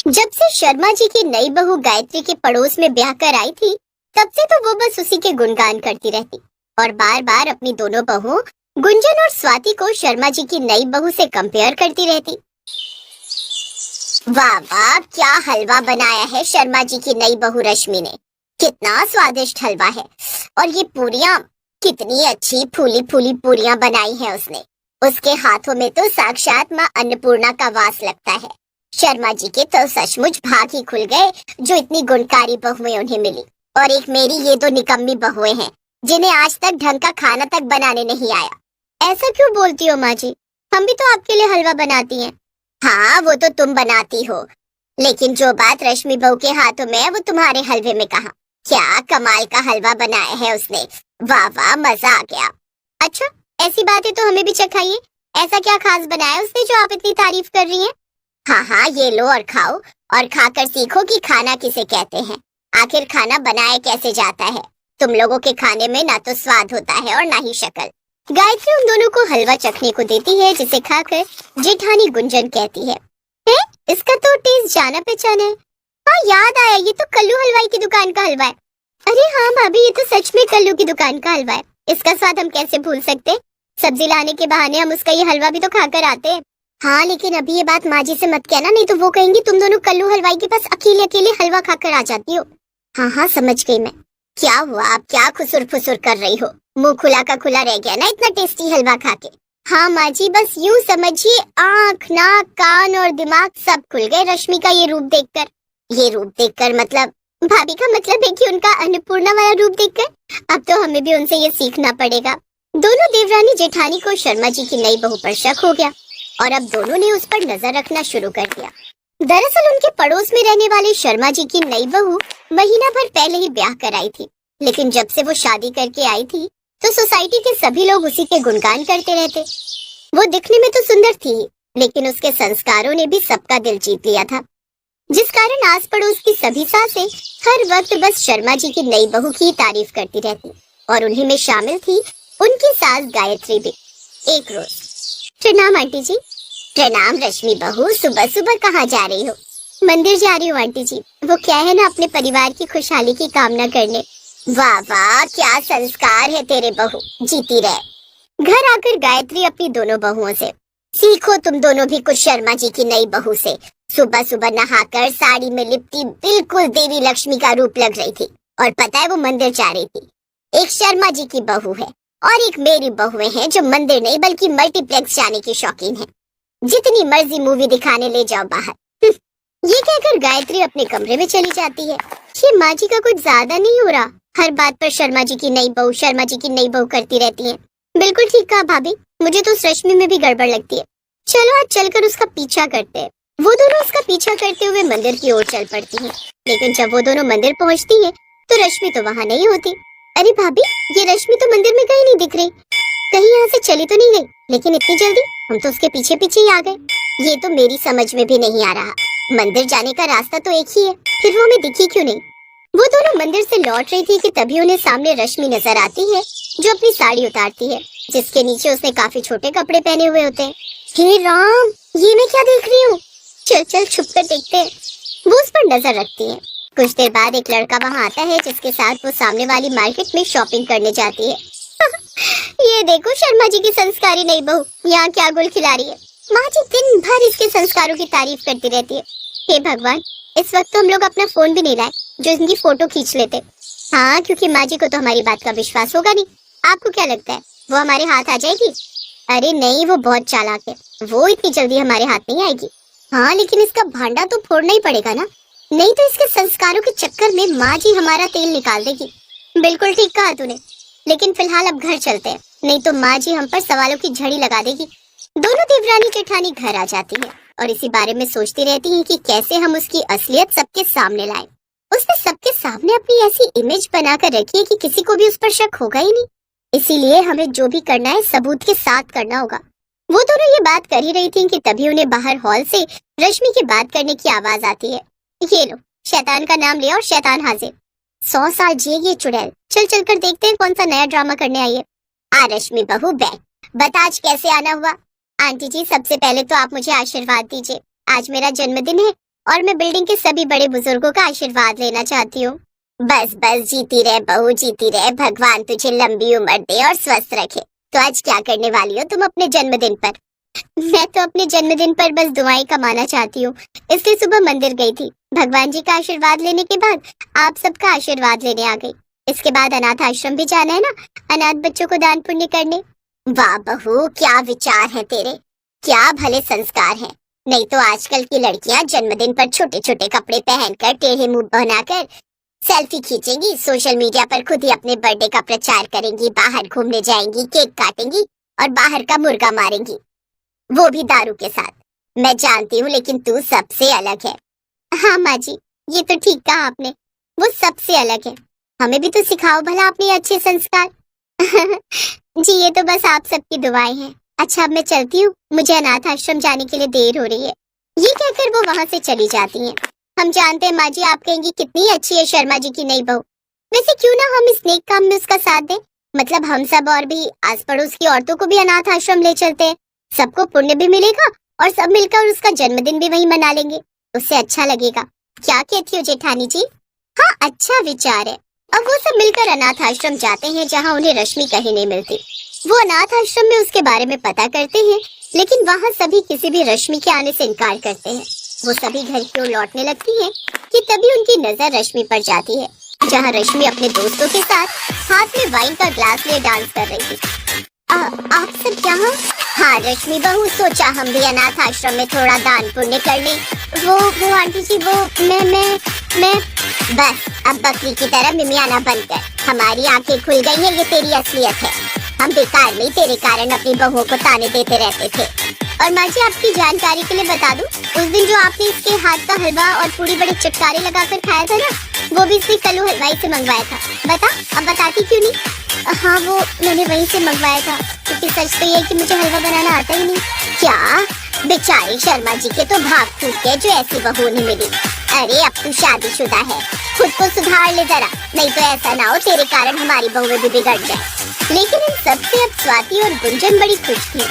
जब से शर्मा जी की नई बहू गायत्री के पड़ोस में ब्याह कर आई थी, तब से तो वो बस उसी के गुणगान करती रहती और बार बार अपनी दोनों बहुओं गुंजन और स्वाति को शर्मा जी की नई बहू से कंपेयर करती रहती। वाह वाह, क्या हलवा बनाया है शर्मा जी की नई बहू रश्मि ने। कितना स्वादिष्ट हलवा है। और ये पूरियां, कितनी अच्छी फूली फूली पूरियां बनाई है उसने। उसके हाथों में तो साक्षात माँ अन्नपूर्णा का वास लगता है। शर्मा जी के तो सचमुच भाग ही खुल गए जो इतनी गुणकारी बहुएं उन्हें मिली। और एक मेरी ये दो निकम्मी बहुएं हैं जिन्हें आज तक ढंग का खाना तक बनाने नहीं आया। ऐसा क्यों बोलती हो माँ जी? हम भी तो आपके लिए हलवा बनाती हैं। हाँ, वो तो तुम बनाती हो, लेकिन जो बात रश्मि बहू के हाथों में है वो तुम्हारे हलवे में कहाँ। क्या कमाल का हलवा बनाया है उसने। वाह वाह, मजा आ गया। अच्छा, ऐसी बात है तो हमें भी चखाइए। ऐसा क्या खास बनाया उसने जो आप इतनी तारीफ कर रही हैं? हाँ हाँ, ये लो और खाओ, और खाकर सीखो कि खाना किसे कहते हैं। आखिर खाना बनाया कैसे जाता है। तुम लोगों के खाने में ना तो स्वाद होता है और ना ही शक्ल। गायत्री उन दोनों को हलवा चखने को देती है, जिसे खाकर जेठानी गुंजन कहती है, इसका तो टेस्ट जाना पहचाना है। हाँ, याद आया, ये तो कल्लू हलवाई की दुकान का हलवा है। अरे हाँ भाभी, ये तो सच में कल्लू की दुकान का हलवा है। इसका स्वाद हम कैसे भूल सकते। सब्जी लाने के बहाने हम उसका ये हलवा भी तो खाकर आते हैं। हाँ, लेकिन अभी ये बात माँ जी से मत कहना, नहीं तो वो कहेंगी तुम दोनों कल्लू हलवाई के पास अकेले अकेले हलवा खाकर आ जाती हो। हाँ हाँ, समझ गई मैं। क्या हुआ, आप क्या खुसुर फुसुर कर रही हो? मुंह खुला का खुला रह गया ना इतना टेस्टी हलवा खा के। हाँ माँ जी, बस यूं समझिए, आँख नाक कान और दिमाग सब खुल गए रश्मि का ये रूप देखकर। ये रूप देखकर मतलब? भाभी का मतलब है कि उनका अन्नपूर्णा वाला रूप देखकर। अब तो हमें भी उनसे ये सीखना पड़ेगा। दोनों देवरानी जेठानी को शर्मा जी की नई बहू पर शक हो गया और अब दोनों ने उस पर नजर रखना शुरू कर दिया। दरअसल उनके पड़ोस में रहने वाले शर्मा जी की नई बहू महीना भर पहले ही ब्याह कर आई थी, लेकिन जब से वो शादी करके आई थी तो सोसाइटी के सभी लोग उसी के गुणगान करते रहते। वो दिखने में तो सुंदर थी, लेकिन उसके संस्कारों ने भी सबका दिल जीत लिया था, जिस कारण आस पड़ोस की सभी सासें हर वक्त बस शर्मा जी की नई बहू की तारीफ करती रहती, और उन्हीं में शामिल थी उनकी सास गायत्री भी। एक रोज, प्रणाम आंटी जी। प्रणाम रश्मि बहू, सुबह सुबह कहाँ जा रही हो? मंदिर जा रही हूँ आंटी जी, वो क्या है ना, अपने परिवार की खुशहाली की कामना करने। वाह वाह, क्या संस्कार है तेरे बहू, जीती रहे। घर आकर गायत्री अपनी दोनों बहुओं से, सीखो तुम दोनों भी कुछ शर्मा जी की नई बहू से। सुबह सुबह नहाकर साड़ी में लिपटी बिल्कुल देवी लक्ष्मी का रूप लग रही थी, और पता है वो मंदिर जा रही थी। एक शर्मा जी की बहू है और एक मेरी बहुएं हैं जो मंदिर नहीं बल्कि मल्टीप्लेक्स जाने की शौकीन है। जितनी मर्जी मूवी दिखाने ले जाओ बाहर। ये कहकर गायत्री अपने कमरे में चली जाती है। ये माँ जी का कुछ ज्यादा नहीं हो रहा? हर बात पर शर्मा जी की नई बहू, शर्मा जी की नई बहू करती रहती हैं। बिल्कुल ठीक कहा भाभी, मुझे तो उस रश्मि में भी गड़बड़ लगती है। चलो आज चलकर उसका पीछा करते हैं। वो दोनों उसका पीछा करते हुए मंदिर की ओर चल पड़ती हैं। लेकिन जब वो दोनों मंदिर पहुंचती हैं, तो रश्मि तो वहाँ नहीं होती। अरे भाभी, ये रश्मि तो मंदिर में कहीं नहीं दिख रही। कहीं यहाँ से चली तो नहीं गई? लेकिन इतनी जल्दी हम तो उसके पीछे पीछे ही आ गए। ये तो मेरी समझ में भी नहीं आ रहा। मंदिर जाने का रास्ता तो एक ही है, फिर वो हमें दिखी क्यों नहीं? वो दोनों मंदिर से लौट रही थी कि तभी उन्हें सामने रश्मि नजर आती है, जो अपनी साड़ी उतारती है, जिसके नीचे उसने काफी छोटे कपड़े पहने हुए होते हैं। हे राम, ये मैं क्या देख रही हूँ? चल चल छुप कर देखते हैं। वो उस पर नजर रखती है। कुछ देर बाद एक लड़का वहाँ आता है, जिसके साथ वो सामने वाली मार्केट में शॉपिंग करने जाती है। ये देखो शर्मा जी की संस्कारी नई बहू यहाँ क्या गुल खिला रही है। माँ जी दिन भर इसके संस्कारों की तारीफ करती रहती है। हे भगवान, इस वक्त तो हम लोग अपना फोन भी नहीं लाए जो इनकी फोटो खींच लेते। हाँ, क्योंकि माँ जी को तो हमारी बात का विश्वास होगा नहीं। आपको क्या लगता है वो हमारे हाथ आ जाएगी? अरे नहीं, वो बहुत चालाक है, वो इतनी जल्दी हमारे हाथ नहीं आएगी। हाँ, लेकिन इसका भांडा तो फोड़ना ही पड़ेगा ना, नहीं तो इसके संस्कारों के चक्कर में माँ जी हमारा तेल निकाल देगी। बिल्कुल ठीक कहा तूने, लेकिन फिलहाल अब घर चलते हैं, नहीं तो माँ जी हम पर सवालों की झड़ी लगा देगी। दोनों देवरानी जेठानी घर आ जाती है और इसी बारे में सोचती रहती हैं कि कैसे हम उसकी असलियत सबके सामने लाएं। उसने सबके सामने अपनी ऐसी इमेज बनाकर रखी है कि किसी को भी उस पर शक होगा ही नहीं। इसीलिए हमें जो भी करना है सबूत के साथ करना होगा। वो दोनों ये बात कर ही रही थी कि तभी उन्हें बाहर हॉल से रश्मि की बात करने की आवाज आती है। ये लो, शैतान का नाम लिया और शैतान हाजिर। 100 साल जिए ये चुड़ैल। चल चल कर देखते हैं कौन सा नया ड्रामा करने आई है। आ रश्मि बहू बैठ, बता आज कैसे आना हुआ। आंटी जी, सबसे पहले तो आप मुझे आशीर्वाद दीजिए। आज मेरा जन्मदिन है और मैं बिल्डिंग के सभी बड़े बुजुर्गों का आशीर्वाद लेना चाहती हूँ। बस बस जीती रहे बहू, जीती रहे। भगवान तुझे लंबी उम्र दे और स्वस्थ रखे। तो आज क्या करने वाली हो तुम अपने जन्मदिन पर? मैं तो अपने जन्मदिन पर बस दुआएं कमाना चाहती हूँ, इसलिए सुबह मंदिर गई थी। भगवान जी का आशीर्वाद लेने के बाद आप सबका आशीर्वाद लेने आ गई। इसके बाद अनाथ आश्रम भी जाना है ना, अनाथ बच्चों को दान पुण्य करने। वाह बहू, क्या विचार है तेरे, क्या भले संस्कार हैं। नहीं तो आजकल की लड़कियां जन्मदिन पर छोटे छोटे कपड़े पहनकर टेढ़े मुंह बनाकर सेल्फी खींचेंगी, सोशल मीडिया पर खुद ही अपने बर्थडे का प्रचार करेंगी, बाहर घूमने जाएंगी, केक काटेंगी और बाहर का मुर्गा मारेंगी, वो भी दारू के साथ। मैं जानती हूँ, लेकिन तू सबसे अलग है। हाँ माँ जी, ये तो ठीक कहा आपने, वो सबसे अलग है। हमें भी तो सिखाओ भला अपने अच्छे संस्कार। जी ये तो बस आप सबकी दुआएं हैं। अच्छा अब मैं चलती हूँ, मुझे अनाथ आश्रम जाने के लिए देर हो रही है। ये कहकर वो वहाँ से चली जाती हैं। हम जानते हैं माँ जी, आप कहेंगी कितनी अच्छी है शर्मा जी की नई बहू। वैसे क्यों ना हम इस नेक काम में उसका साथ दें। मतलब हम सब और भी आस पड़ोस की औरतों को भी अनाथ आश्रम ले चलते हैं, सबको पुण्य भी मिलेगा और सब मिलकर उसका जन्मदिन भी वहीं मना लेंगे, उससे अच्छा लगेगा। क्या कहती हो जेठानी जी? हाँ अच्छा विचार है। अब वो सब मिलकर अनाथ आश्रम जाते हैं जहाँ उन्हें रश्मि कहीं नहीं मिलती। वो अनाथ आश्रम में उसके बारे में पता करते हैं, लेकिन वहाँ सभी किसी भी रश्मि के आने से इनकार करते हैं। वो सभी घर की ओर लौटने लगती हैं कि तभी उनकी नजर रश्मि पर जाती है, जहाँ रश्मि अपने दोस्तों के साथ हाथ में वाइन का ग्लास लिए डांस कर रही थी। आप सब यहाँ? हाँ रश्मि बहू, सोचा हम भी अनाथ आश्रम में थोड़ा दान पुण्य कर लें। वो आंटी जी, वो मैं बस अब बकरी की तरह मिमियाना बनकर हमारी आंखें खुल गई हैं, ये तेरी असलियत है। हम बेकार में तेरे कारण अपनी बहुओं को ताने देते रहते थे। और माँ जी आपकी जानकारी के लिए बता दूं, उस दिन जो आपने इसके हाथ का हलवा और पूरी बड़े चटकारे लगाकर खाया था ना, वो भी इसने कल्लू हलवाई से मंगवाया था। बता, अब बताती क्यों नहीं? हाँ वो मैंने वहीं से मंगवाया था, क्योंकि सच तो ये है कि मुझे हलवा बनाना आता ही नहीं। क्या? बेचारी शर्मा जी के तो भाग फूट गए जो ऐसी बहू नहीं मिली। अरे अब तू शादीशुदा है, खुद को सुधार ले जरा, नहीं तो ऐसा ना हो तेरे कारण हमारी बहुएं भी बिगड़ जाए। लेकिन इन सबसे अब स्वाति और गुंजन बड़ी खुश थी।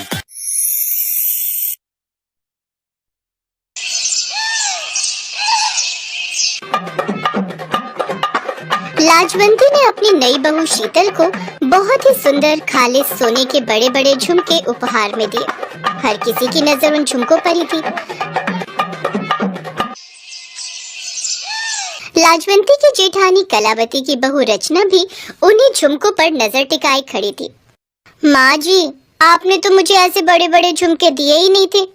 लाजवंती ने अपनी नई बहू शीतल को बहुत ही सुंदर खालिस सोने के बड़े बड़े झुमके उपहार में दिए। हर किसी की नजर उन झुमकों पर ही थी। लाजवंती की जेठानी कलावती की बहू रचना भी उन्हीं झुमकों पर नजर टिकाए खड़ी थी। माँ जी, आपने तो मुझे ऐसे बड़े बड़े झुमके दिए ही नहीं थे।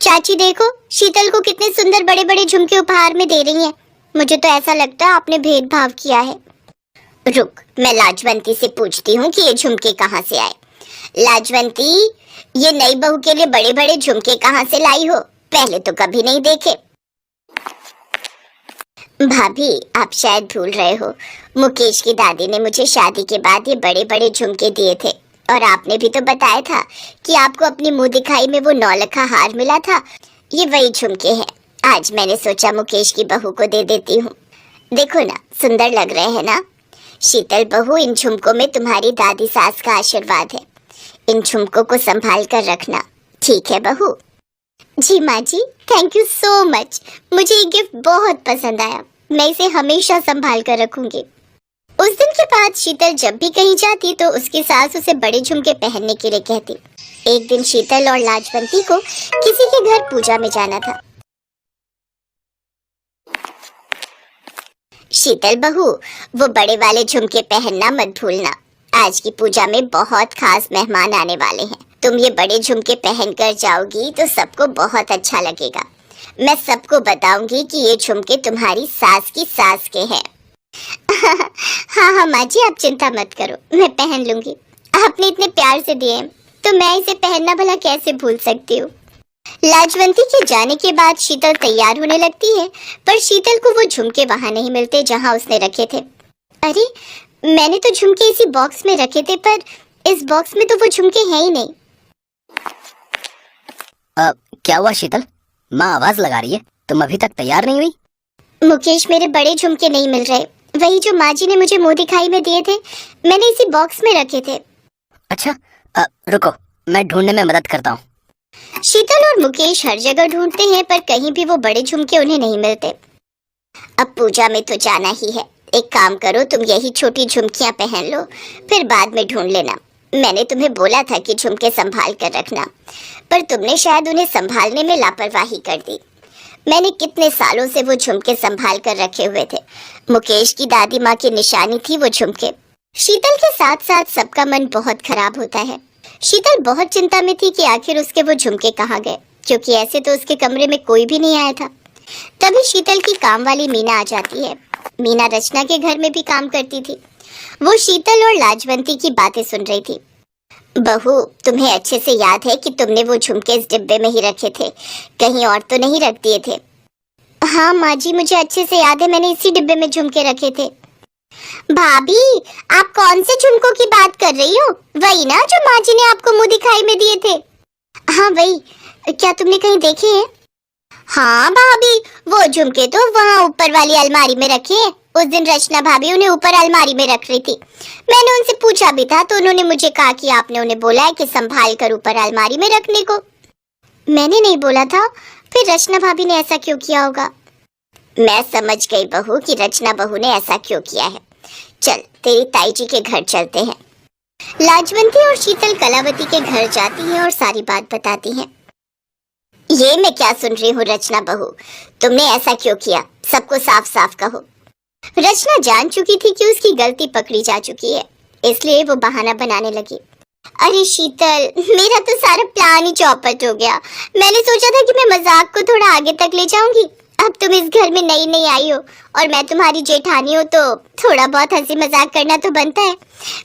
चाची देखो, शीतल को कितने सुंदर बड़े बड़े झुमके उपहार में दे रही हैं। मुझे तो ऐसा लगता है आपने भेदभाव किया है। रुक, मैं लाजवंती से पूछती हूँ कि ये झुमके कहाँ से आए। लाजवंती, ये नई बहू के लिए बड़े बड़े झुमके कहाँ से लाई हो? पहले तो कभी नहीं देखे। भाभी, आप शायद भूल रहे हो, मुकेश की दादी ने मुझे शादी के बाद ये बड़े बड़े झुमके दिए थे, और आपने भी तो बताया था कि आपको अपनी मुंह दिखाई में वो 9 का हार मिला था। ये वही झुमके हैं। आज मैंने सोचा मुकेश की बहू को दे देती हूँ। देखो ना, सुंदर लग रहे हैं ना? शीतल बहू, इन झुमकों में तुम्हारी दादी सास का आशीर्वाद है। इन झुमकों को संभाल कर रखना, ठीक है बहू? जी माँ जी, थैंक यू सो मच। मुझे ये गिफ्ट बहुत पसंद आया, मैं इसे हमेशा संभाल कर रखूंगी। उस दिन के बाद शीतल जब भी कहीं जाती तो उसकी सास उसे बड़े झुमके पहनने के लिए कहती। एक दिन शीतल और लाजवंती को किसी के घर पूजा में जाना था। शीतल बहू, वो बड़े वाले झुमके पहनना मत भूलना। आज की पूजा में बहुत खास मेहमान आने वाले हैं। तुम ये बड़े झुमके पहन कर जाओगी तो सबको बहुत अच्छा लगेगा। मैं सबको बताऊंगी कि ये झुमके तुम्हारी सास की सास के हैं। हाँ हाँ माँ जी, आप चिंता मत करो, मैं पहन लूंगी। आपने इतने प्यार से दिए तो मैं इसे पहनना भला कैसे भूल सकती हूँ। लाजवंती के जाने के बाद शीतल तैयार होने लगती है, पर शीतल को वो झुमके वहाँ नहीं मिलते जहाँ उसने रखे थे। अरे, मैंने तो झुमके इसी बॉक्स में रखे थे, पर इस बॉक्स में तो वो झुमके हैं ही नहीं। क्या हुआ शीतल? माँ आवाज लगा रही है, तुम अभी तक तैयार नहीं हुई? मुकेश, मेरे बड़े झुमके नहीं मिल रहे, वही जो माँ जी ने मुझे मुंह दिखाई में दिए थे, मैंने इसी बॉक्स में रखे थे। अच्छा, रुको, मैं ढूंढने में मदद करता हूँ। शीतल और और मुकेश हर जगह ढूंढते हैं पर कहीं भी वो बड़े झुमके उन्हें नहीं मिलते। अब पूजा में तो जाना ही है, एक काम करो, तुम यही छोटी झुमकियां पहन लो, फिर बाद में ढूंढ लेना। मैंने तुम्हें बोला था कि झुमके संभाल कर रखना, पर तुमने शायद उन्हें संभालने में लापरवाही कर दी। मैंने कितने सालों से वो झुमके संभाल कर रखे हुए थे। मुकेश की दादी माँ की निशानी थी वो झुमके। शीतल के साथ साथ सबका मन बहुत खराब होता है। शीतल बहुत चिंता में थी कि आखिर उसके वो झुमके कहाँ गए, क्योंकि ऐसे तो उसके कमरे में कोई भी नहीं आया था। तभी शीतल की काम वाली मीना आ जाती है। मीना रचना के घर में भी काम करती थी। वो शीतल और लाजवंती की बातें सुन रही थी। बहू, तुम्हें अच्छे से याद है कि तुमने वो झुमके इस डिब्बे में ही रखे थे, कहीं और तो नहीं रख दिए थे? हाँ माँ जी, मुझे अच्छे से याद है, मैंने इसी डिब्बे में झुमके रखे थे। भाभी, आप कौन से झुमकों की बात कर रही हो? वही ना जो माँ जी ने आपको मुंह दिखाई में दिए थे? हाँ वही। क्या तुमने कहीं देखे हैं? हाँ भाभी, वो झुमके तो वहाँ ऊपर वाली अलमारी में रखे हैं। उस दिन रचना भाभी उन्हें ऊपर अलमारी में रख रही थी। मैंने उनसे पूछा भी था तो उन्होंने मुझे कहा कि आपने उन्हें बोला है कि संभाल कर ऊपर अलमारी में रखने को। मैंने नहीं बोला था, फिर रचना भाभी ने ऐसा क्यों किया होगा? मैं समझ गई बहू कि रचना बहू ने ऐसा क्यों किया है। चल, तेरी ताई जी के घर चलते हैं। लाजवंती और शीतल कलावती के घर जाती हैं और सारी बात बताती हैं। ये मैं क्या सुन रही हूँ रचना बहू, तुमने ऐसा क्यों किया? सबको साफ साफ कहो। रचना जान चुकी थी कि उसकी गलती पकड़ी जा चुकी है, इसलिए वो बहाना बनाने लगी। अरे शीतल, मेरा तो सारा प्लान ही चौपट हो गया। मैंने सोचा था कि मैं मजाक को थोड़ा आगे तक ले जाऊंगी। अब तुम इस घर में नई नई आई हो और मैं तुम्हारी जेठानी हूँ, तो थोड़ा बहुत हंसी मजाक करना तो बनता है।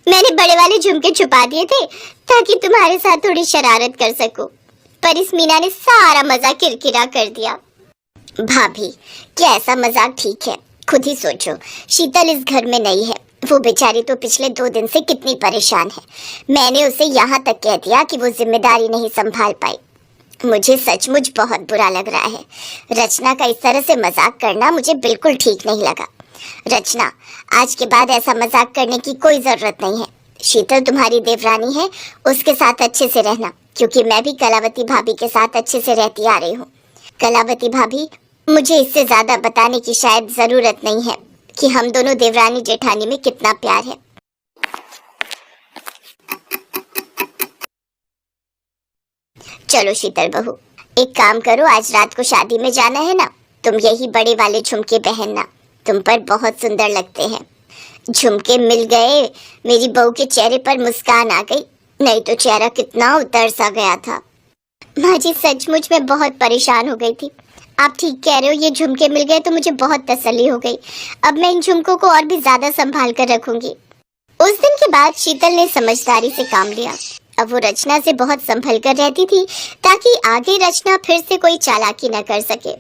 मैंने बड़े वाले झुमके छुपा दिए थे ताकि तुम्हारे साथ थोड़ी शरारत कर सकूं, पर इस मीना ने सारा मजाक किरकिरा कर दिया। भाभी, क्या ऐसा मजाक ठीक है? खुद ही सोचो, शीतल इस घर में नहीं है। वो बेचारी तो पिछले 2 दिन से कितनी परेशान है। मैंने उसे यहाँ तक कह दिया कि वो जिम्मेदारी नहीं संभाल पाई। मुझे सचमुच बहुत बुरा लग रहा है। रचना का इस तरह से मजाक करना मुझे बिल्कुल ठीक नहीं लगा। रचना, आज के बाद ऐसा मजाक करने की कोई जरूरत नहीं है। शीतल तुम्हारी देवरानी है, उसके साथ अच्छे से रहना, क्योंकि मैं भी कलावती भाभी के साथ अच्छे से रहती आ रही हूँ। कलावती भाभी, मुझे इससे ज्यादा बताने की शायद जरूरत नहीं है कि हम दोनों देवरानी जेठानी में कितना प्यार है। चलो शीतल बहू, एक काम करो, आज रात को शादी में जाना है ना, तुम यही बड़े वाले झुमके पहनना, तुम पर बहुत सुंदर लगते हैं। झुमके मिल गए, मेरी बहू के चेहरे पर मुस्कान आ गई, नहीं तो चेहरा कितना उतर सा गया था। माँ जी, सचमुच मैं बहुत परेशान हो गई थी। आप ठीक कह रहे हो, ये झुमके मिल गए तो मुझे बहुत तसल्ली हो गई। अब मैं इन झुमकों को और भी ज्यादा संभाल कर रखूंगी। उस दिन के बाद शीतल ने समझदारी से काम लिया। अब वो रचना से बहुत संभल कर रहती थी ताकि आगे रचना फिर से कोई चालाकी न कर सके।